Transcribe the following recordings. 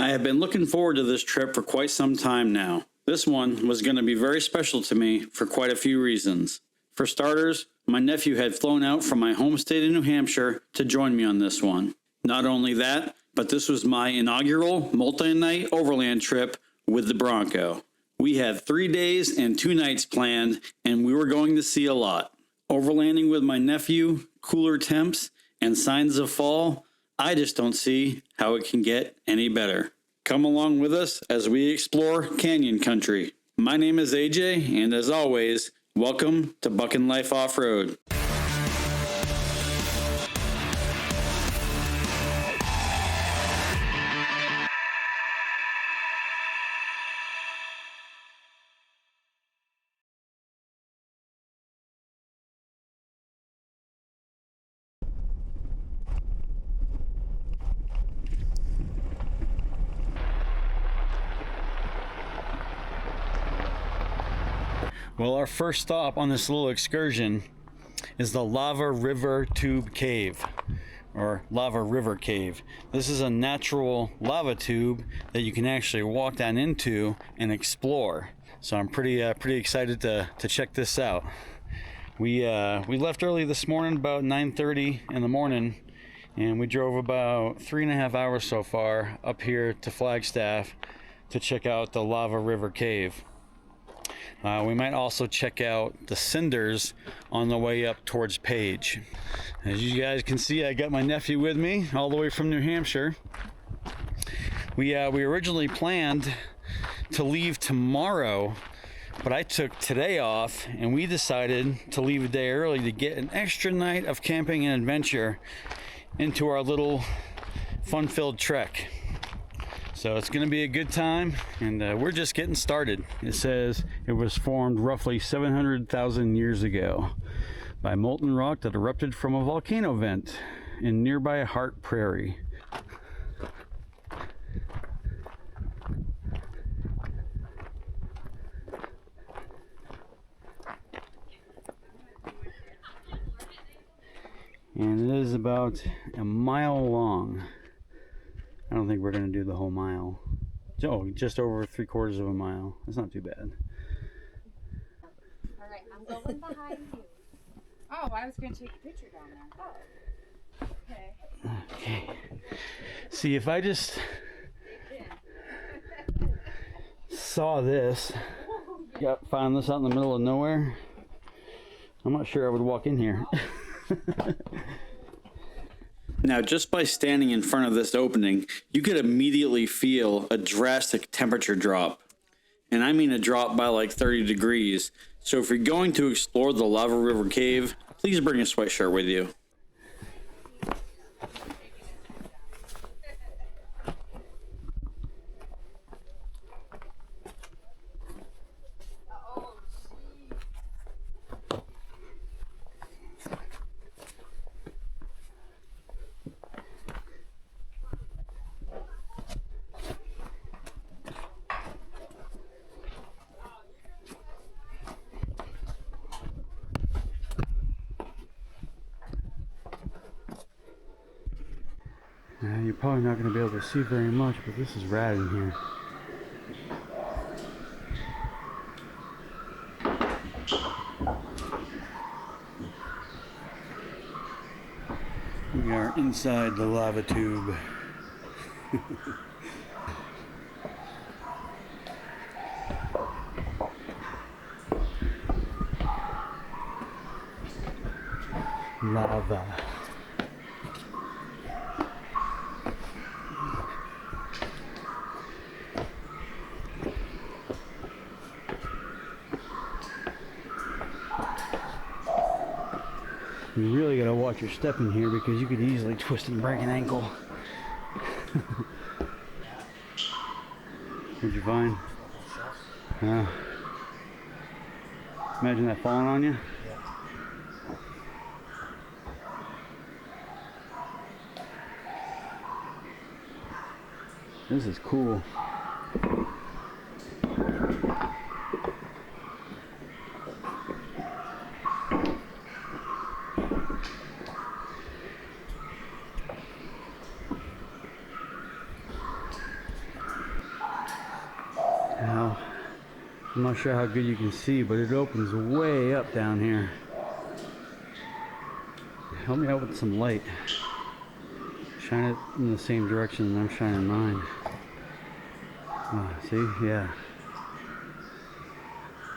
I have been looking forward to this trip for quite some time now. This one was going to be very special to me for quite a few reasons. For starters, my nephew had flown out from my home state of New Hampshire to join me on this one. Not only that, but this was my inaugural multi-night overland trip with the Bronco. We had 3 days and 2 nights planned, and we were going to see a lot. Overlanding with my nephew, cooler temps, and signs of fall, I just don't see how it can get any better. Come along with us as we explore canyon country. My name is AJ, and as always, welcome to Buckin' Life Off-Road. Well, our first stop on this little excursion is the Lava River Tube Cave, or Lava River Cave. This is a natural lava tube that you can actually walk down into and explore. So I'm pretty excited to check this out. We left early this morning, about 9:30 in the morning, and we drove about 3.5 hours so far up here to Flagstaff to check out the Lava River Cave. We might also check out the cinders on the way up towards Page. As you guys can see, I got my nephew with me all the way from New Hampshire. We originally planned to leave tomorrow, but I took today off and we decided to leave a day early to get an extra night of camping and adventure into our little fun-filled trek. So it's going to be a good time, and we're just getting started. It says it was formed roughly 700,000 years ago by molten rock that erupted from a volcano vent in nearby Hart Prairie. And it is about a mile long. I don't think we're going to do the whole mile. Oh, just over 3/4 of a mile. That's not too bad. All right, I'm going behind you. Oh, I was going to take a picture down there. Oh, okay. Okay. See, if I just saw this, found this out in the middle of nowhere, I'm not sure I would walk in here. Now, just by standing in front of this opening, you could immediately feel a drastic temperature drop. And I mean a drop by like 30 degrees. So if you're going to explore the Lava River Cave, please bring a sweatshirt with you. You're probably not going to be able to see very much, but this is rad in here. We are inside the lava tube. Lava. You really gotta watch your step in here because you could easily twist and break an ankle. What'd you find? Imagine that falling on you. This is cool. Now, I'm not sure how good you can see, but it opens way up down here. Help me out with some light. Shine it in the same direction that I'm shining mine. Oh, see? Yeah.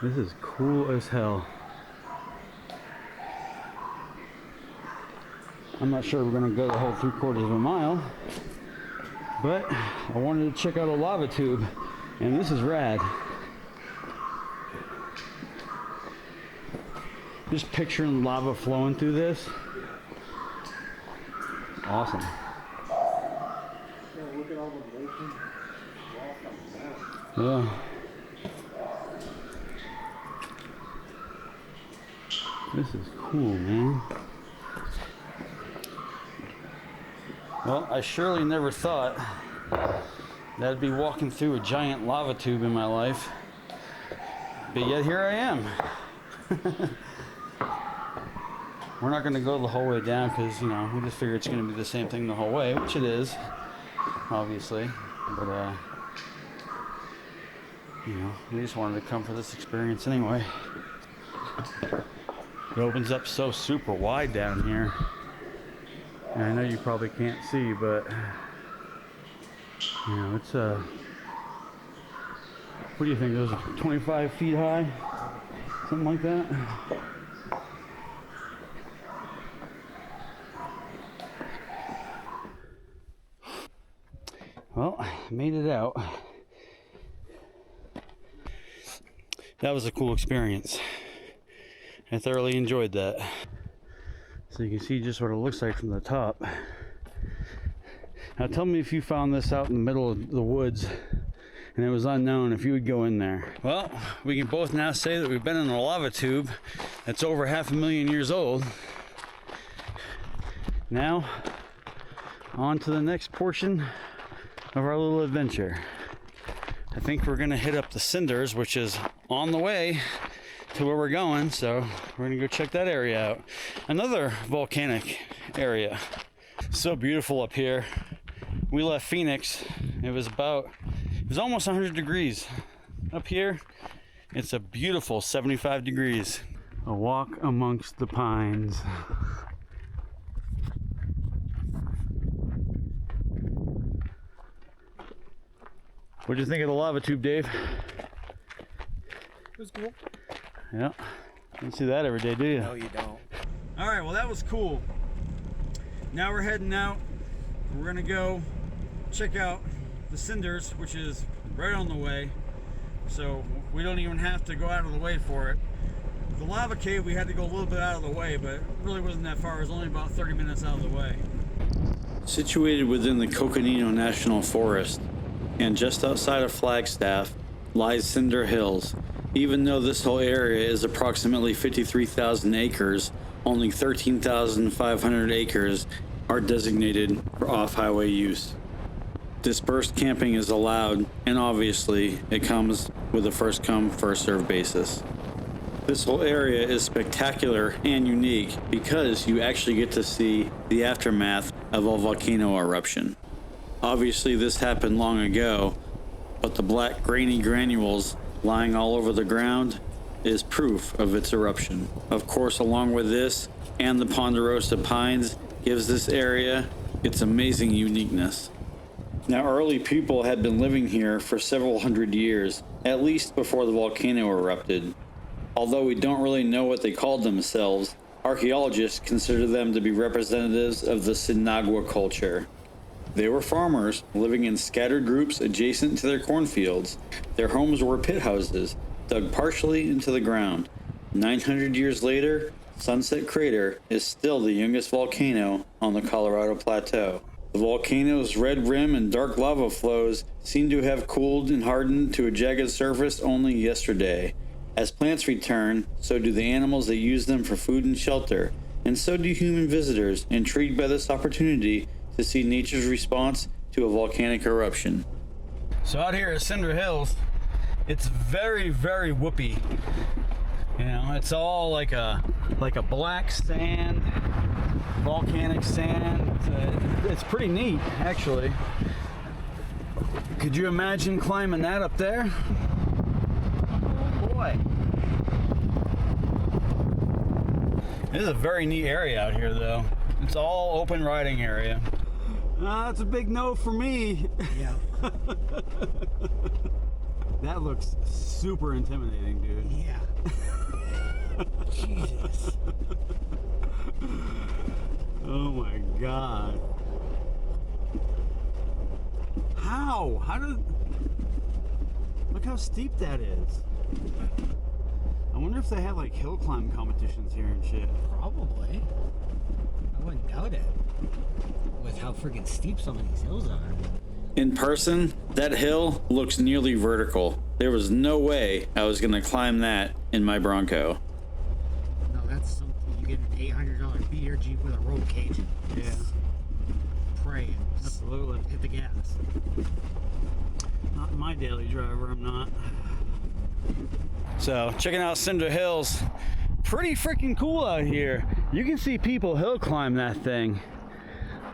This is cool as hell. I'm not sure we're going to go the whole 3/4 of a mile, but I wanted to check out a lava tube, and this is rad. Just picturing lava flowing through this. Awesome. Yeah, look at all the motion. Yeah. This is cool, man. Well, I surely never thought that I'd be walking through a giant lava tube in my life, but yet here I am. We're not going to go the whole way down because, you know, we just figure it's going to be the same thing the whole way, which it is, obviously, but, you know, we just wanted to come for this experience anyway. It opens up so super wide down here. And I know you probably can't see, but you know, it's what do you think? Those are 25 feet high? Something like that? Well, I made it out. That was a cool experience. I thoroughly enjoyed that. So you can see just what it looks like from the top. Now tell me if you found this out in the middle of the woods and it was unknown, if you would go in there. Well, we can both now say that we've been in a lava tube that's over 500,000 years old. Now, on to the next portion of our little adventure. I think we're gonna hit up the Cinders, which is on the way to where we're going, so we're gonna go check that area out. Another volcanic area. So beautiful up here. We left Phoenix, it was almost 100 degrees. Up here, it's a beautiful 75 degrees. A walk amongst the pines. What'd you think of the lava tube, Dave? It was cool. Yeah, you don't see that every day, do you? No, you don't. All right, well, that was cool. Now we're heading out. We're gonna go check out the Cinders, which is right on the way. So we don't even have to go out of the way for it. The lava cave, we had to go a little bit out of the way, but it really wasn't that far. It was only about 30 minutes out of the way. Situated within the Coconino National Forest and just outside of Flagstaff lies Cinder Hills. Even though this whole area is approximately 53,000 acres, only 13,500 acres are designated for off-highway use. Dispersed camping is allowed, and obviously it comes with a first-come, first-served basis. This whole area is spectacular and unique because you actually get to see the aftermath of a volcano eruption. Obviously this happened long ago, but the black grainy granules lying all over the ground is proof of its eruption. Of course, along with this and the ponderosa pines gives this area its amazing uniqueness. Now, early people had been living here for several hundred years, at least before the volcano erupted. Although we don't really know what they called themselves, archaeologists consider them to be representatives of the Sinagua culture. They were farmers living in scattered groups adjacent to their cornfields. Their homes were pit houses, dug partially into the ground. 900 years later, Sunset Crater is still the youngest volcano on the Colorado Plateau. The volcano's red rim and dark lava flows seem to have cooled and hardened to a jagged surface only yesterday. As plants return, so do the animals that use them for food and shelter, and so do human visitors intrigued by this opportunity to see nature's response to a volcanic eruption. So out here at Cinder Hills, it's very, very whoopy. You know, it's all like a black sand, volcanic sand. It's pretty neat, actually. Could you imagine climbing that up there? way. This is a very neat area out here, though. It's all open riding area. That's a big no for me. Yeah. That looks super intimidating, dude. Yeah. Jesus. Oh my god. How? How did... Look how steep that is. I wonder if they have like hill climb competitions here and shit. Probably. I wouldn't doubt it. With how freaking steep some of these hills are. In person, that hill looks nearly vertical. There was no way I was gonna climb that in my Bronco. No, that's something. You get an $800 beer Jeep with a roll cage. Yeah. Praying. Absolutely. Hit the gas. Not my daily driver, I'm not. So, checking out Cinder Hills. Pretty freaking cool out here. You can see people hill climb that thing.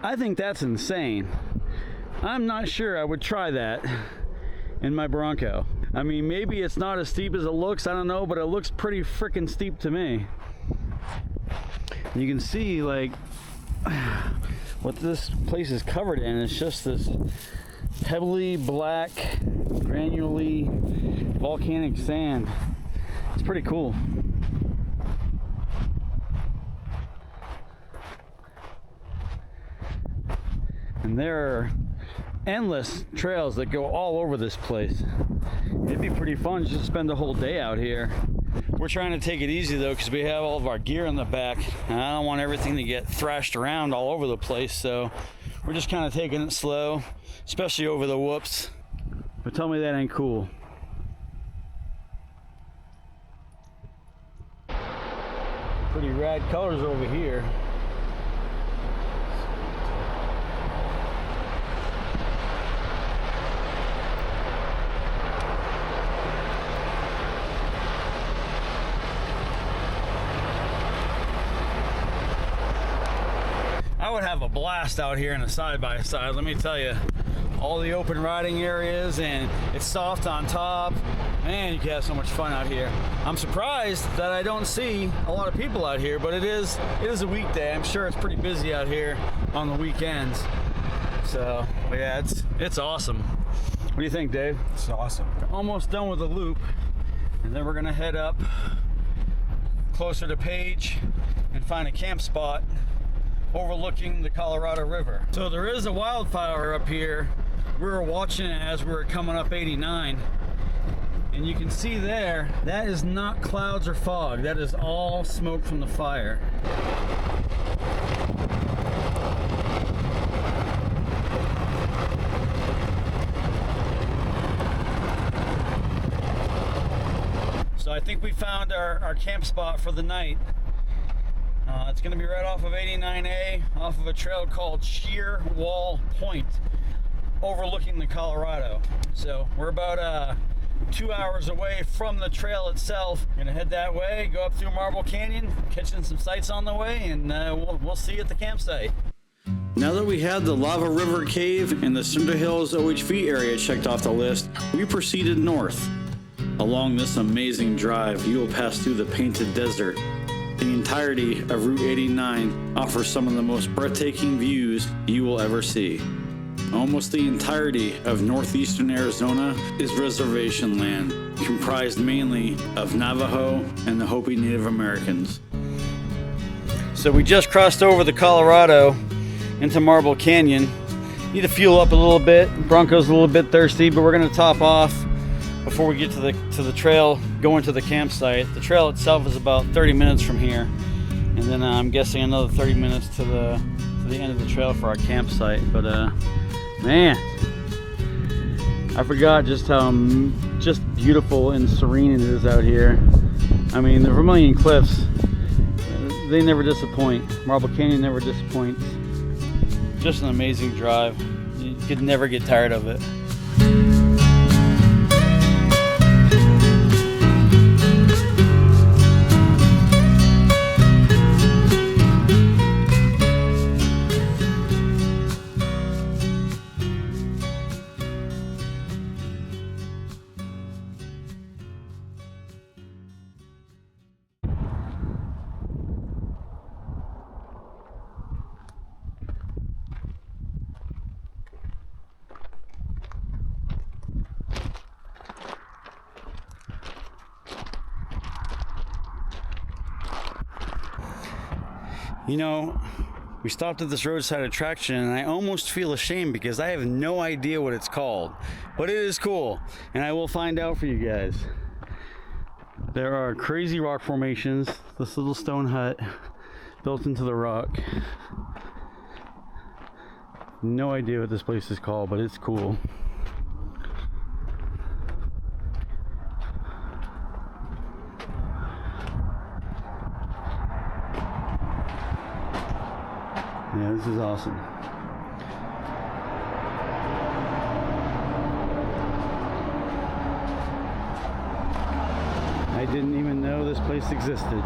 I think that's insane. I'm not sure I would try that in my Bronco. I mean, maybe it's not as steep as it looks, I don't know, but it looks pretty freaking steep to me. You can see like what this place is covered in. It's just this pebbly, black, granularly volcanic sand. It's pretty cool. And there are endless trails that go all over this place. It'd be pretty fun just to spend the whole day out here. We're trying to take it easy though, because we have all of our gear in the back, and I don't want everything to get thrashed around all over the place, so we're just kind of taking it slow, especially over the whoops. But tell me that ain't cool. Pretty rad colors over here. I would have a blast out here in a side-by-side, let me tell you. All the open riding areas, and it's soft on top. Man, you can have so much fun out here. I'm surprised that I don't see a lot of people out here, but it is a weekday. I'm sure it's pretty busy out here on the weekends. So, yeah, it's awesome. What do you think, Dave? It's awesome. Almost done with the loop, and then we're gonna head up closer to Page and find a camp spot overlooking the Colorado River. So there is a wildfire up here. We were watching it as we were coming up 89, and you can see there, that is not clouds or fog. That is all smoke from the fire. So I think we found our camp spot for the night. It's going to be right off of 89A, off of a trail called Sheer Wall Point, overlooking the Colorado. So we're about 2 hours away from the trail itself. We're going to head that way, go up through Marble Canyon, catching some sights on the way, and we'll see you at the campsite. Now that we had the Lava River Cave and the Cinder Hills OHV area checked off the list, we proceeded north. Along this amazing drive, you will pass through the Painted Desert. The entirety of Route 89 offers some of the most breathtaking views you will ever see. Almost the entirety of northeastern Arizona is reservation land, comprised mainly of Navajo and the Hopi Native Americans. So we just crossed over the Colorado into Marble Canyon. Need to fuel up a little bit. Bronco's a little bit thirsty, but we're going to top off before we get to the trail going to the campsite. The trail itself is about 30 minutes from here, and then I'm guessing another 30 minutes to the end of the trail for our campsite. But man, I forgot just how just beautiful and serene it is out here. I mean, the Vermilion Cliffs, they never disappoint. Marble Canyon never disappoints. Just an amazing drive. You could never get tired of it. You know, we stopped at this roadside attraction and I almost feel ashamed because I have no idea what it's called. But it is cool, and I will find out for you guys. There are crazy rock formations. This little stone hut built into the rock. No idea what this place is called, but it's cool. Yeah, this is awesome. I didn't even know this place existed.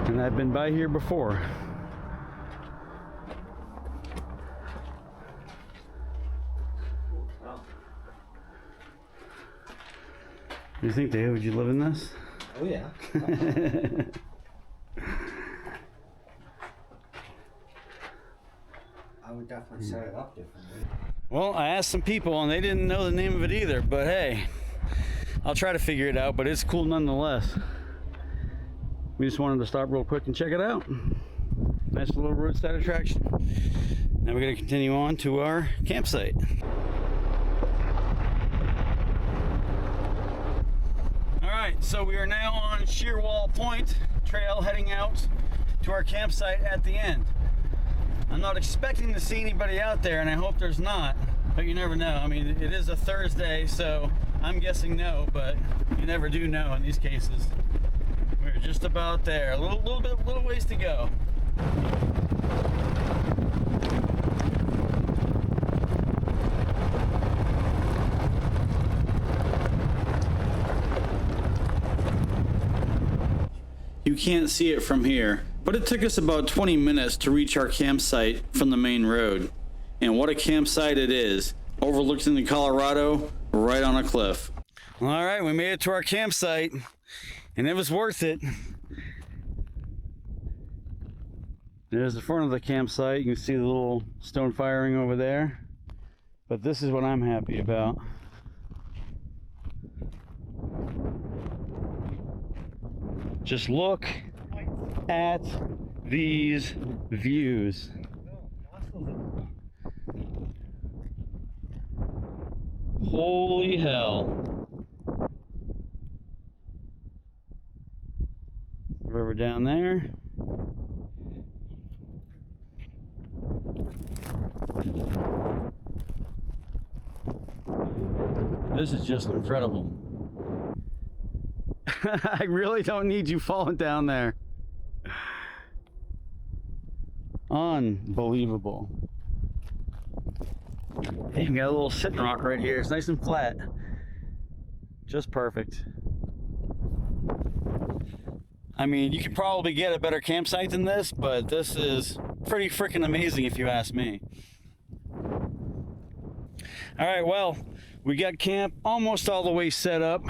And I've been by here before. What do you think, Dave? Would you live in this? Oh yeah. I would definitely set it up differently. Well, I asked some people and they didn't know the name of it either, but hey, I'll try to figure it out, but it's cool nonetheless. We just wanted to stop real quick and check it out. Nice little roadside attraction. Now we're going to continue on to our campsite. Alright, so we are now on Shearwall Point Trail heading out to our campsite at the end. I'm not expecting to see anybody out there, and I hope there's not, but you never know. I mean, it is a Thursday, so I'm guessing no, but you never do know in these cases. We're just about there. A little ways to go. You can't see it from here, but it took us about 20 minutes to reach our campsite from the main road. And what a campsite it is, overlooked into Colorado, right on a cliff. All right, we made it to our campsite, and it was worth it. There's the front of the campsite. You can see the little stone firing over there. But this is what I'm happy about. Just look at these views. Holy hell. River down there. This is just incredible. I really don't need you falling down there. Unbelievable. Hey, you got a little sitting rock right here. It's nice and flat. Just perfect. I mean, you could probably get a better campsite than this, but this is pretty freaking amazing if you ask me. All right, well, we got camp almost all the way set up.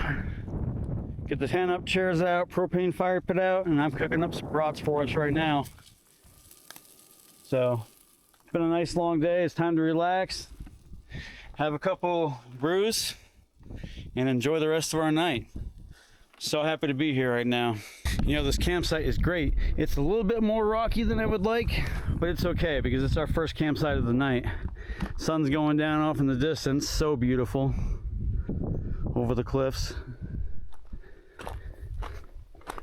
Get the tent up, chairs out, propane fire pit out, and I'm cooking up some brats for us right now. So, it's been a nice long day. It's time to relax, have a couple brews, and enjoy the rest of our night. So happy to be here right now. You know, this campsite is great. It's a little bit more rocky than I would like, but it's okay because it's our first campsite of the night. Sun's going down off in the distance. So beautiful. Over the cliffs.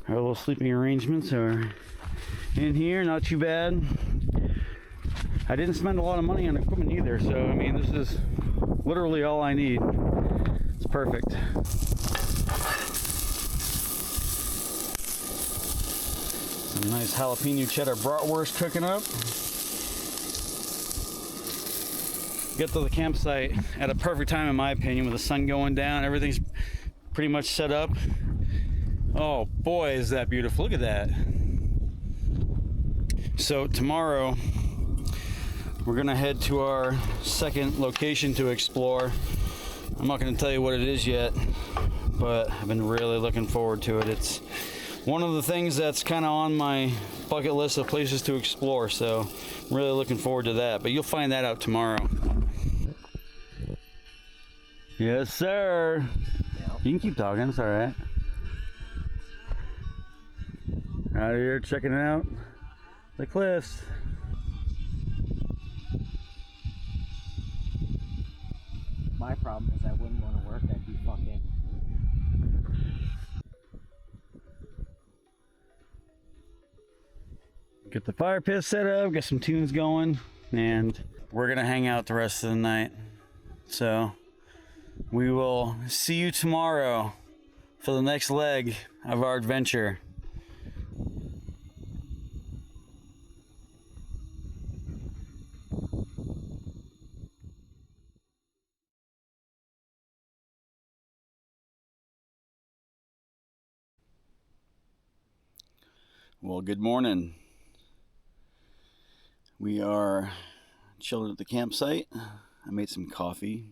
Our little sleeping arrangements are in here, not too bad. I didn't spend a lot of money on equipment either, so I mean, this is literally all I need. It's perfect. Some nice jalapeno cheddar bratwurst cooking up. Get to the campsite at a perfect time in my opinion, with the sun going down. Everything's pretty much set up. Oh boy, is that beautiful. Look at that. So tomorrow we're gonna head to our second location to explore. I'm not gonna tell you what it is yet, but I've been really looking forward to it. It's one of the things that's kind of on my bucket list of places to explore, so I'm really looking forward to that, but you'll find that out tomorrow. Yes, sir. You can keep talking, it's all right. Out here checking out the cliffs. My problem is I wouldn't want to work. I'd be fucking. Get the fire pit set up, get some tunes going, and we're gonna hang out the rest of the night. So we will see you tomorrow for the next leg of our adventure. Well, good morning. We are chilling at the campsite. I made some coffee.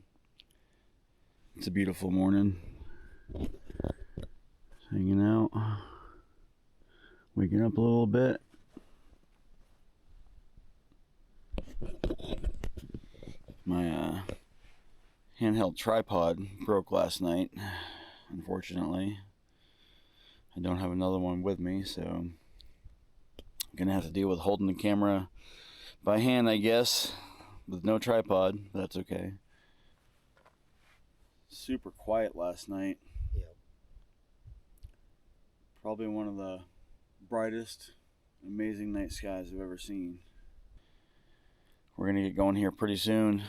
It's a beautiful morning. Hanging out. Waking up a little bit. My handheld tripod broke last night, unfortunately. I don't have another one with me, so I'm gonna have to deal with holding the camera by hand, I guess, with no tripod. But that's okay. Super quiet last night. Yep. Probably one of the brightest, amazing night skies I've ever seen. We're gonna get going here pretty soon.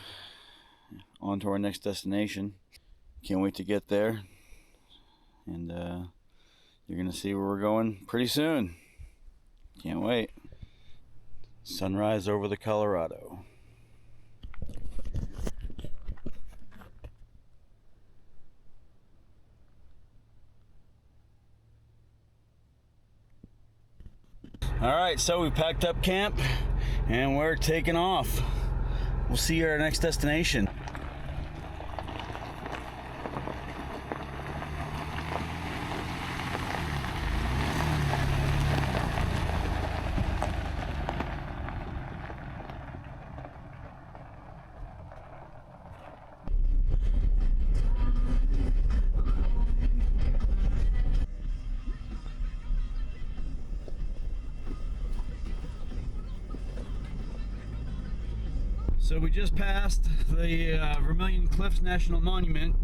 On to our next destination. Can't wait to get there. And you're gonna see where we're going pretty soon. Can't wait. Sunrise over the Colorado. All right, so we packed up camp and we're taking off. We'll see you at our next destination. So we just passed the Vermilion Cliffs National Monument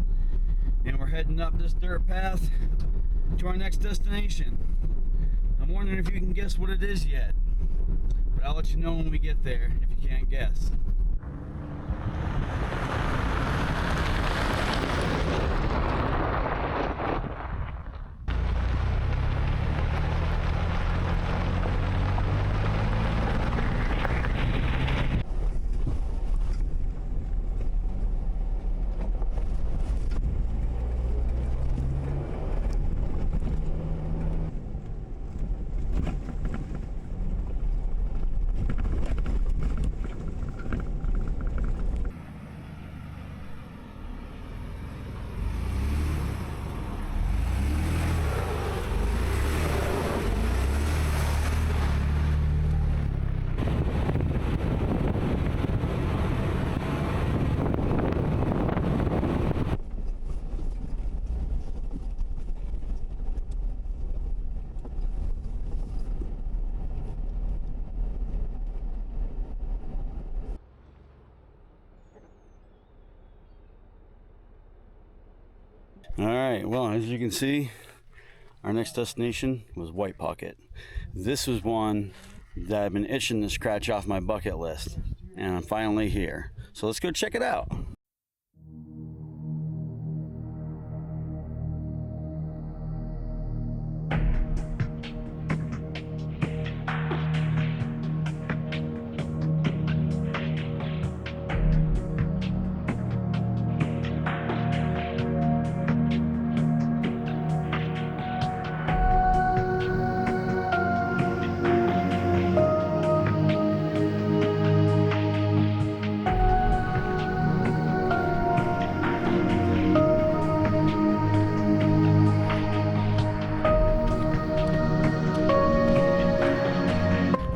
and we're heading up this dirt path to our next destination. I'm wondering if you can guess what it is yet, but I'll let you know when we get there if you can't guess. All right, well, as you can see, our next destination was White Pocket. This was one that I've been itching to scratch off my bucket list, and I'm finally here. So let's go check it out.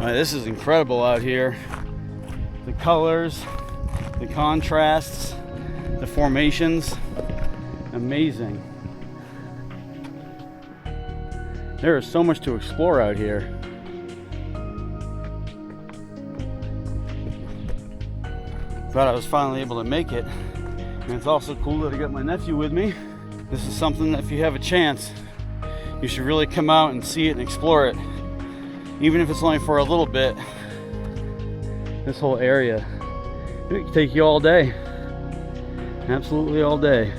This is incredible out here. The colors, the contrasts, the formations, amazing. There is so much to explore out here. Glad I was finally able to make it. And it's also cool that I got my nephew with me. This is something that if you have a chance, you should really come out and see it and explore it. Even if it's only for a little bit. This whole area, it can take you all day. Absolutely all day.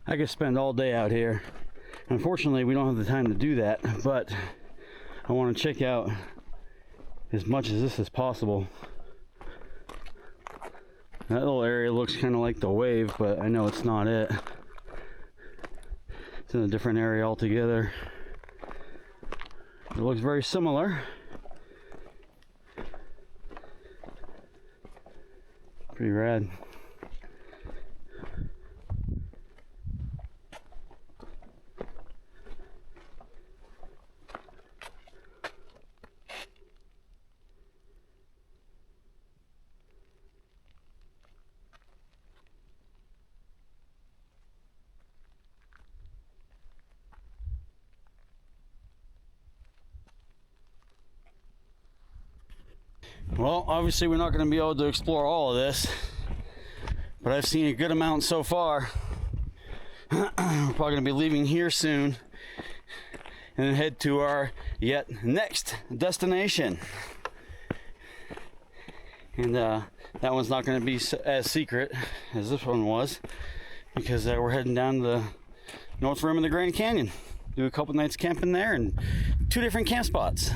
I could spend all day out here. Unfortunately, we don't have the time to do that, but I want to check out as much of this as possible. That little area looks kind of like the wave, but I know it's not it. It's in a different area altogether. It looks very similar. Pretty rad. Well, obviously we're not going to be able to explore all of this, but I've seen a good amount so far. We're probably going to be leaving here soon and then head to our yet next destination. And that one's not going to be as secret as this one was, because we're heading down to the north rim of the Grand Canyon. Do a couple nights camping there and 2 different camp spots.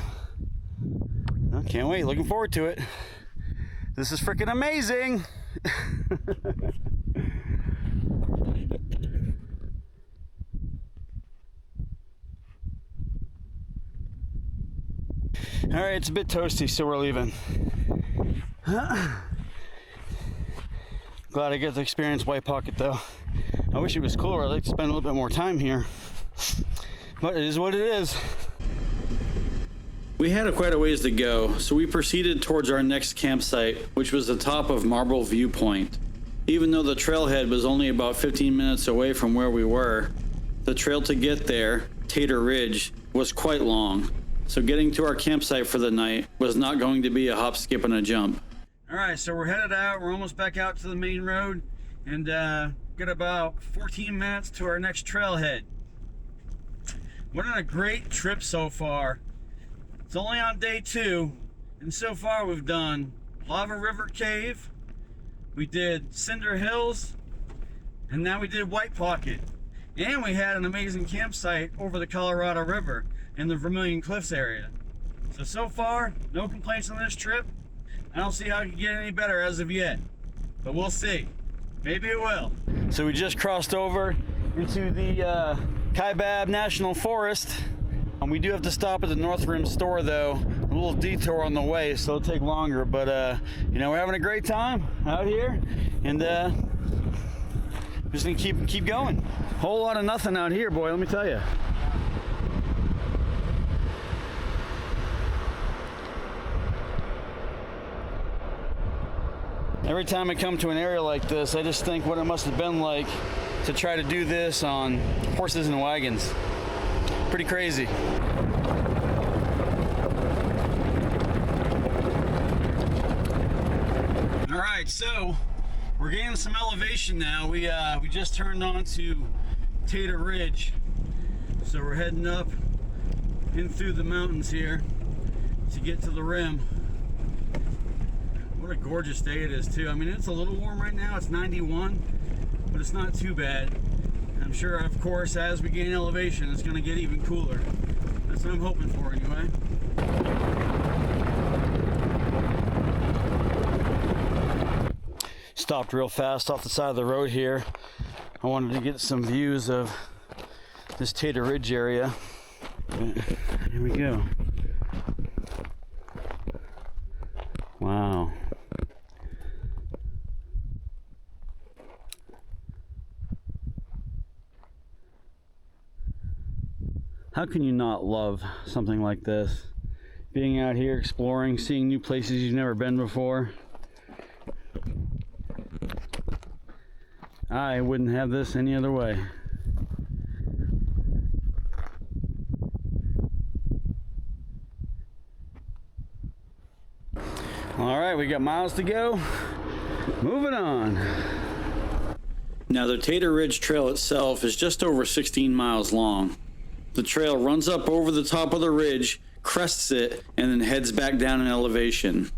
I can't wait, looking forward to it. This is freaking amazing. All right, it's a bit toasty, so we're leaving. Glad I get to experience White Pocket though. I wish it was cooler. I'd like to spend a little bit more time here, but it is what it is. We had quite a ways to go, so we proceeded towards our next campsite, which was the top of Marble Viewpoint. Even though the trailhead was only about 15 minutes away from where we were, the trail to get there, Tater Ridge, was quite long. So getting to our campsite for the night was not going to be a hop, skip, and a jump. All right, so we're headed out. We're almost back out to the main road, and got about 14 minutes to our next trailhead. What a great trip so far. It's only on day 2, and so far we've done Lava River Cave, we did Cinder Hills, and now we did White Pocket. And we had an amazing campsite over the Colorado River in the Vermilion Cliffs area. So far, no complaints on this trip. I don't see how it can get any better as of yet, but we'll see. Maybe it will. So we just crossed over into the Kaibab National Forest. We do have to stop at the North Rim store though a little detour on the way, so it'll take longer. But you know, we're having a great time out here, and just gonna keep going. Whole lot of nothing out here, boy. Let me tell you. Every time I come to an area like this, I just think what it must have been like to try to do this on horses and wagons. Pretty crazy. All right, so we're gaining some elevation now. We just turned on to Tater Ridge, so we're heading up in through the mountains here to get to the rim. What a gorgeous day it is too. I mean, it's a little warm right now. It's 91, but it's not too bad. I'm sure, of course, as we gain elevation, it's going to get even cooler. That's what I'm hoping for anyway. Stopped real fast off the side of the road here. I wanted to get some views of this Tater Ridge area. Here we go. Wow. How can you not love something like this? Being out here exploring, seeing new places you've never been before. I wouldn't have this any other way. All right, we got miles to go. Moving on. Now the Tater Ridge Trail itself is just over 16 miles long. The trail runs up over the top of the ridge, crests it, and then heads back down in elevation.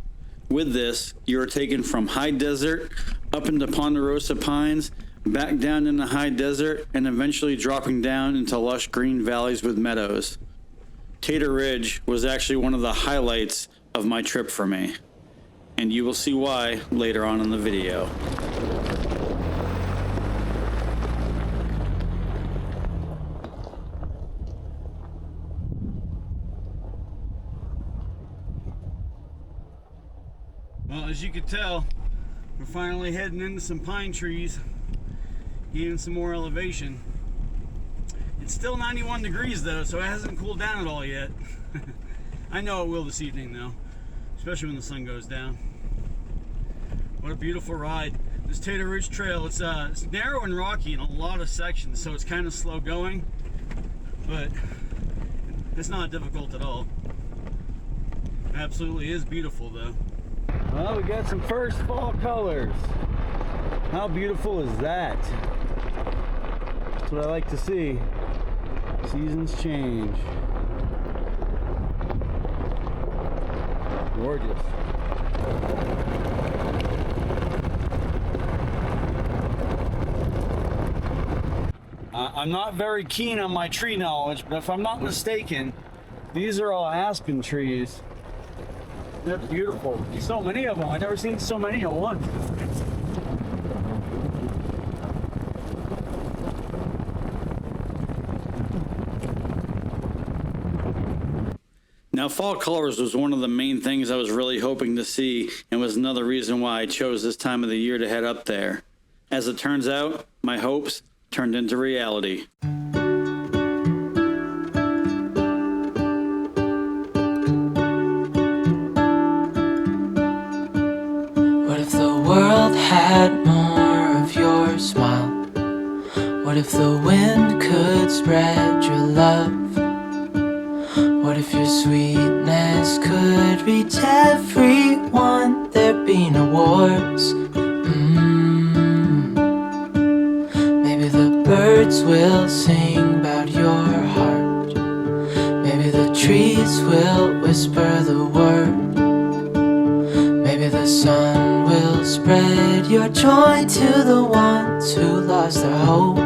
With this, you are taken from high desert up into Ponderosa Pines, back down into high desert, and eventually dropping down into lush green valleys with meadows. Tater Ridge was actually one of the highlights of my trip for me, and you will see why later on in the video. Well, as you can tell, we're finally heading into some pine trees, gaining some more elevation. It's still 91 degrees though, so it hasn't cooled down at all yet. I know it will this evening though, especially when the sun goes down. What a beautiful ride. This Tater Ridge Trail, it's narrow and rocky in a lot of sections, so it's kind of slow going, but it's not difficult at all. It absolutely is beautiful though. Well, we got some first fall colors. How beautiful is that? That's what I like to see. Seasons change. Gorgeous. I'm not very keen on my tree knowledge, but if I'm not mistaken, these are all aspen trees. They're beautiful. So many of them. I've never seen so many at once. Now, fall colors was one of the main things I was really hoping to see, and was another reason why I chose this time of the year to head up there. As it turns out, my hopes turned into reality. What if the world had more of your smile? What if the wind could spread your love? What if your sweetness could reach everyone? There'd be no wars. Maybe the birds will sing about your heart. Maybe the trees will whisper the word. Maybe the sun will spread your joy to the ones who lost their hope.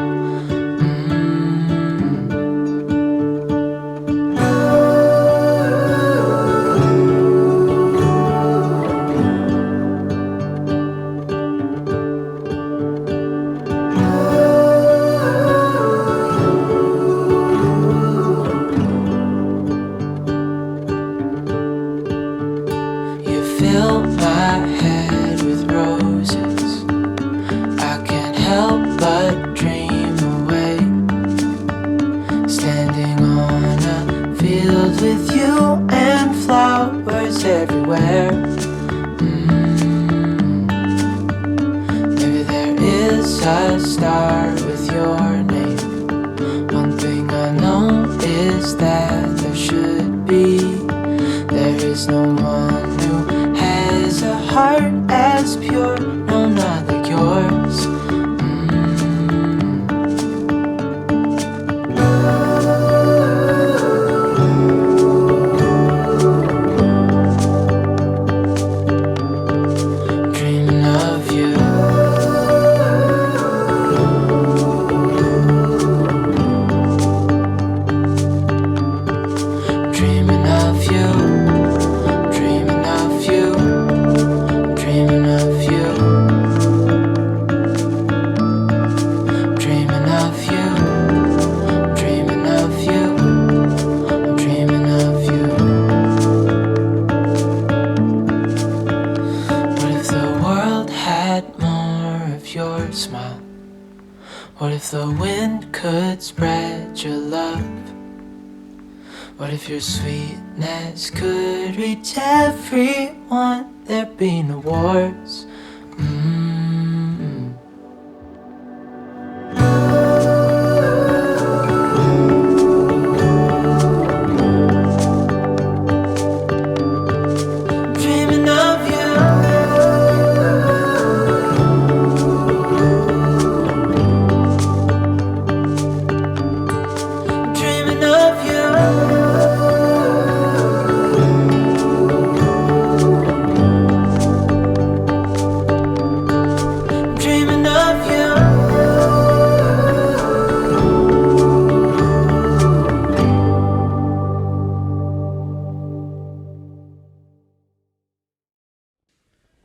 wind could spread your love? What if your sweetness could reach everyone? There'd be no wars. Dreaming of you. Dreaming of you. Dreaming of you.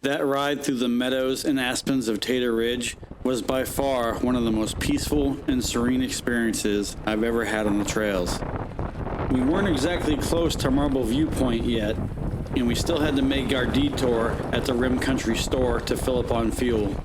That ride through the meadows and aspens of Tater Ridge was by far one of the most peaceful and serene experiences I've ever had on the trails. We weren't exactly close to Marble Viewpoint yet, and we still had to make our detour at the Rim Country store to fill up on fuel.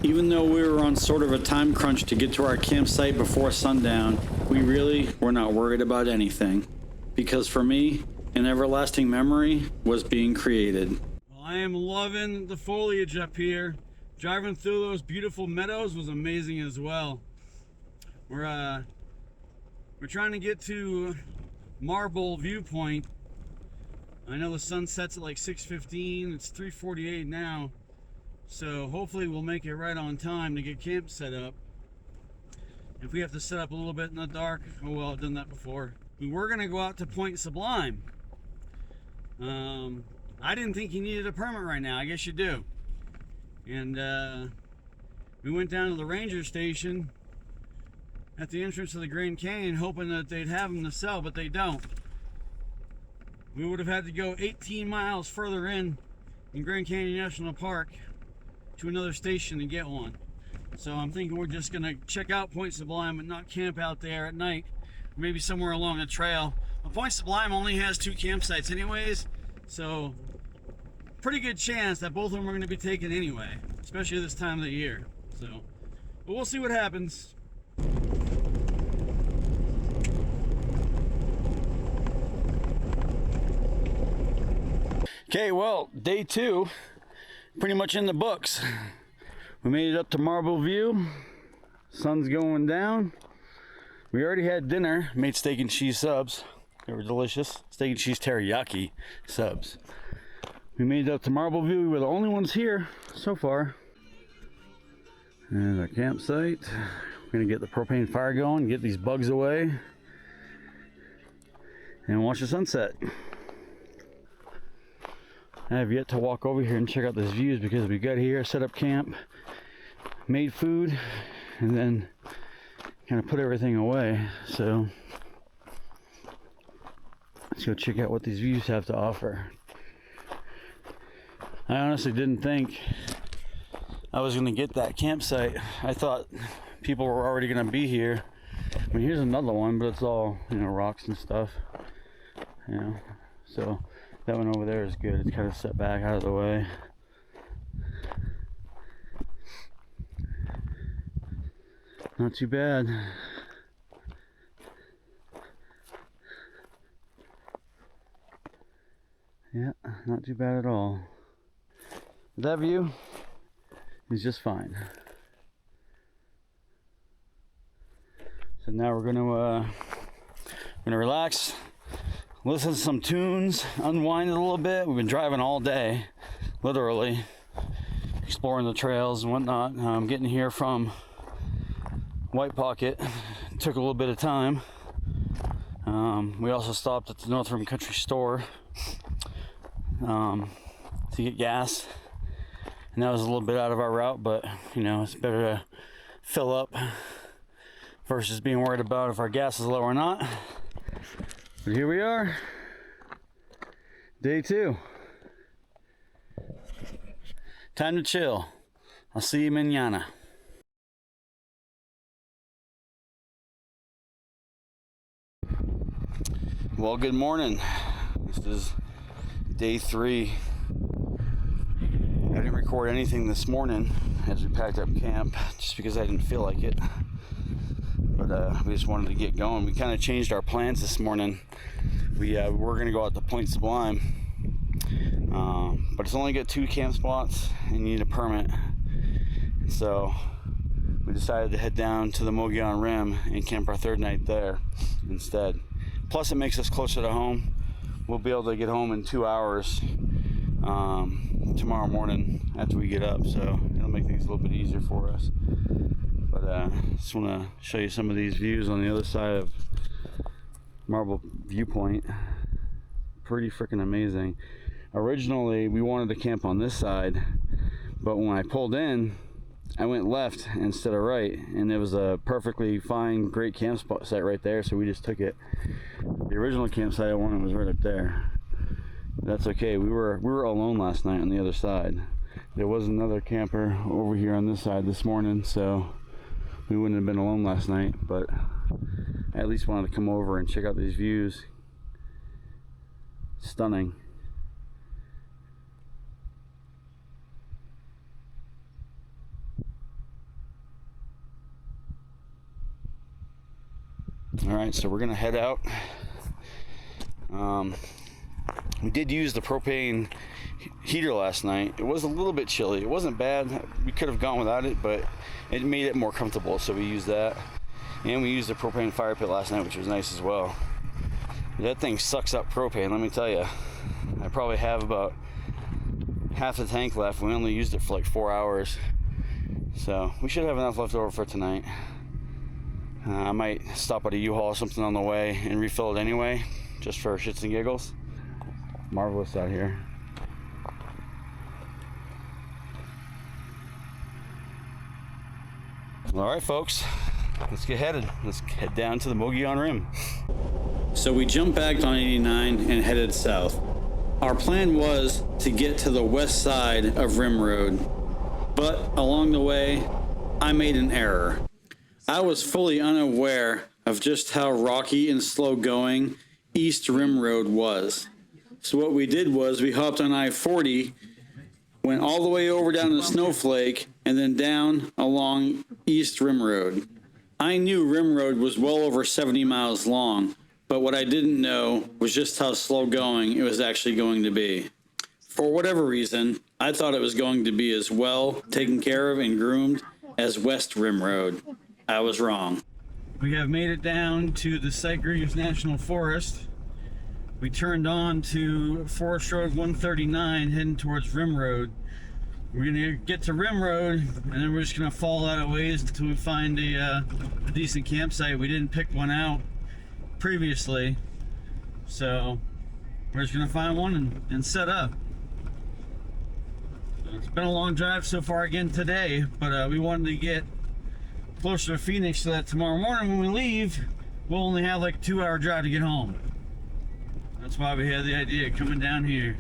Even though we were on sort of a time crunch to get to our campsite before sundown, we really were not worried about anything. Because for me, an everlasting memory was being created. I am loving the foliage up here. Driving through those beautiful meadows was amazing as well. We're trying to get to Marble Viewpoint. I know the sun sets at like 6:15. It's 3:48 now. So hopefully we'll make it right on time to get camp set up. If we have to set up a little bit in the dark, oh well, I've done that before. We were gonna go out to Point Sublime. I didn't think you needed a permit right now. I guess you do. And we went down to the ranger station at the entrance of the Grand Canyon hoping that they'd have them to sell, but they don't. We would have had to go 18 miles further in Grand Canyon National Park to another station to get one. So I'm thinking we're just gonna check out Point Sublime and not camp out there at night, maybe somewhere along the trail. But Point Sublime only has 2 campsites anyways, so pretty good chance that both of them are going to be taken anyway, especially this time of the year. So, but we'll see what happens. Okay, well, day 2, pretty much in the books. We made it up to Marble View. Sun's going down. We already had dinner, made steak and cheese subs. They were delicious. Steak and cheese teriyaki subs. We made it up to Marble View. We were the only ones here so far. And our campsite. We're gonna get the propane fire going, get these bugs away, and watch the sunset. I have yet to walk over here and check out these views because we got here, set up camp, made food, and then kind of put everything away. So let's go check out what these views have to offer. I honestly didn't think I was going to get that campsite. I thought people were already going to be here. I mean, here's another one, but it's all, you know, rocks and stuff. You know, so that one over there is good. It's kind of set back out of the way. Not too bad. Yeah, not too bad at all. That view is just fine. So now we're gonna relax, listen to some tunes, unwind a little bit. We've been driving all day, literally, exploring the trails and whatnot. Getting here from White Pocket took a little bit of time. We also stopped at the North Rim Country store to get gas. And that was a little bit out of our route, but you know, it's better to fill up versus being worried about if our gas is low or not. But here we are, day 2. Time to chill. I'll see you mañana. Well, good morning. This is day 3. I didn't record anything this morning as we packed up camp just because I didn't feel like it. we just wanted to get going. We kind of changed our plans this morning. We're gonna go out to Point Sublime, but it's only got 2 camp spots and you need a permit. So we decided to head down to the Mogollon Rim and camp our 3rd night there instead. Plus it makes us closer to home. We'll be able to get home in 2 hours tomorrow morning after we get up, so it'll make things a little bit easier for us. But just want to show you some of these views on the other side of Marble Viewpoint. Pretty freaking amazing. Originally we wanted to camp on this side, but when I pulled in I went left instead of right, and it was a perfectly fine, great camp spot site right there, so we just took it. The original campsite I wanted was right up there. That's okay. We were alone last night on the other side. There was another camper over here on this side this morning, so we wouldn't have been alone last night, but I at least wanted to come over and check out these views. Stunning. Alright, so we're gonna head out. We did use the propane heater last night. It was a little bit chilly. It wasn't bad. We could have gone without it, but it made it more comfortable, so we used that. And we used the propane fire pit last night, which was nice as well. That thing sucks up propane, let me tell you. I probably have about half the tank left. We only used it for like 4 hours. So we should have enough left over for tonight. I might stop at a U-Haul or something on the way and refill it anyway, just for shits and giggles. Marvelous out here. All right, folks, let's get headed. Let's head down to the Mogollon Rim. So we jumped back on 89 and headed south. Our plan was to get to the west side of Rim Road, but along the way, I made an error. I was fully unaware of just how rocky and slow going East Rim Road was. So what we did was we hopped on I-40, went all the way over down to Snowflake, and then down along East Rim Road. I knew Rim Road was well over 70 miles long, but what I didn't know was just how slow going it was actually going to be. For whatever reason, I thought it was going to be as well taken care of and groomed as West Rim Road. I was wrong. We have made it down to the Sitgreaves National Forest. We turned on to Forest Road 139 heading towards Rim Road. We're gonna get to Rim Road and then we're just gonna follow that a ways until we find a decent campsite. We didn't pick one out previously, so we're just gonna find one and set up. It's been a long drive so far again today, but we wanted to get closer to Phoenix so that tomorrow morning when we leave, we'll only have like a 2-hour drive to get home. That's why we had the idea of coming down here.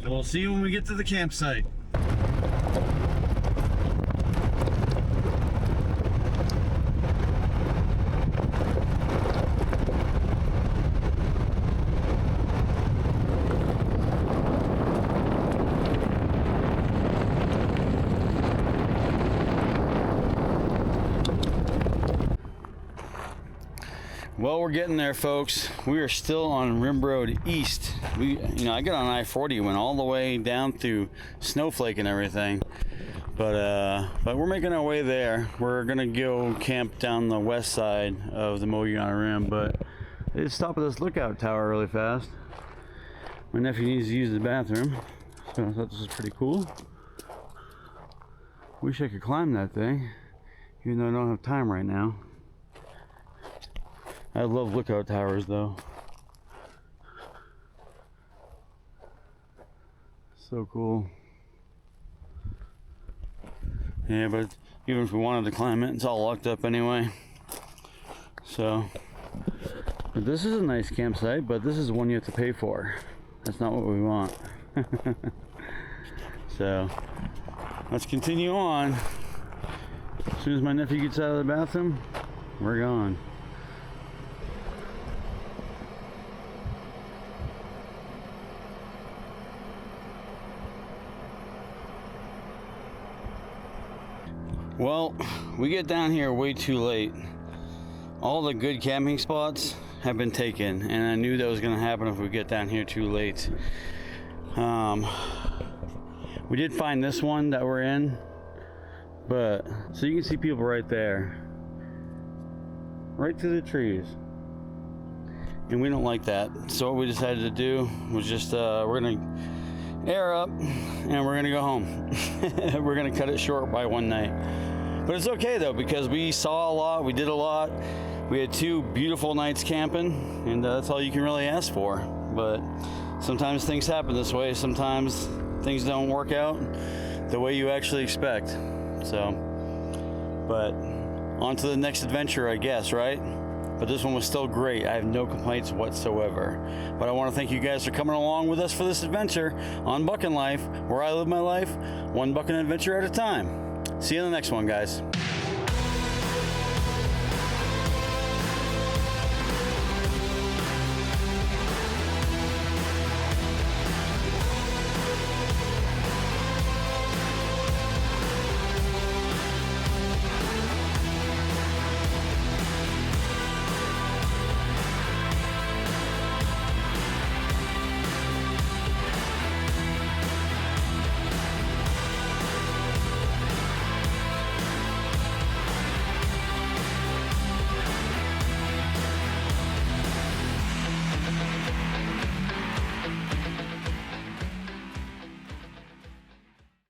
So we'll see you when we get to the campsite. Well, we're getting there, folks. We are still on Rim Road East. I got on I-40, went all the way down through Snowflake and everything, but we're making our way there. We're gonna go camp down the west side of the Mogollon Rim, but they just stopped at this lookout tower really fast. My nephew needs to use the bathroom, so I thought this was pretty cool. Wish I could climb that thing, even though I don't have time right now. I love lookout towers though. So cool. Yeah, but even if we wanted to climb it, it's all locked up anyway. So, but this is a nice campsite, but this is one you have to pay for. That's not what we want. So, let's continue on. As soon as my nephew gets out of the bathroom, we're gone. Well, we get down here way too late. All the good camping spots have been taken, and I knew that was going to happen if we get down here too late. We did find this one that we're in, but so you can see people right there, right through the trees, and we don't like that. So what we decided to do was just we're gonna air up and we're gonna go home. We're gonna cut it short by one night, but it's okay though, because we saw a lot, we did a lot, we had 2 beautiful nights camping, and that's all you can really ask for. But sometimes things happen this way, sometimes things don't work out the way you actually expect. So, but on to the next adventure, I guess, right? But this one was still great. I have no complaints whatsoever. But I want to thank you guys for coming along with us for this adventure on Bucking Life, where I live my life one bucking adventure at a time. See you in the next one, guys.